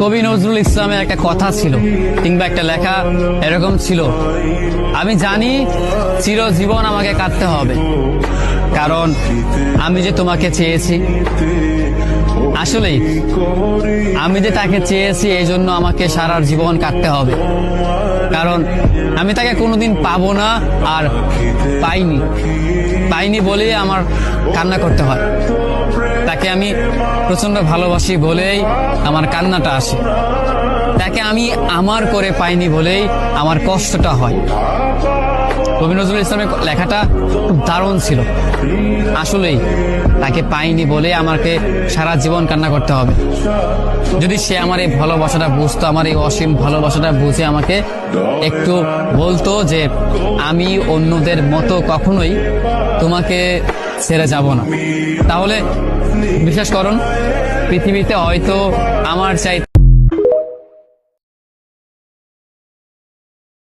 কবি নজরুল ইসলামের একটা কথা ছিল কিংবা একটা লেখা এরকম ছিল, আমি জানি চিরজীবন আমাকে কাঁদতে হবে, কারণ আমি যে তোমাকে চেয়েছি। আসলেই আমি যে তাকে চেয়েছি এই জন্য আমাকে সারা জীবন কাটতে হবে, কারণ আমি তাকে কোনোদিন পাবো না, আর পাইনি বলেই আমার কান্না করতে হয়। তাকে আমি প্রচন্ড ভালোবাসি বলেই আমার কান্নাটা আসে, তাকে আমি আমার করে পাইনি বলেই আমার কষ্টটা হয়। কবি নজরুল ইসলামের লেখাটা খুব দারুণ ছিল। আসলেই তাকে পাইনি বলে আমাকে সারা জীবন কান্না করতে হবে। যদি সে আমার এই ভালোবাসাটা বুঝতো, আমার এই অসীম ভালোবাসাটা বুঝে আমাকে একটু বলতো যে আমি অন্যদের মতো কখনোই তোমাকে ছেড়ে যাব না, তাহলে বিশ্বাস করুন পৃথিবীতে হয়তো আমার চাই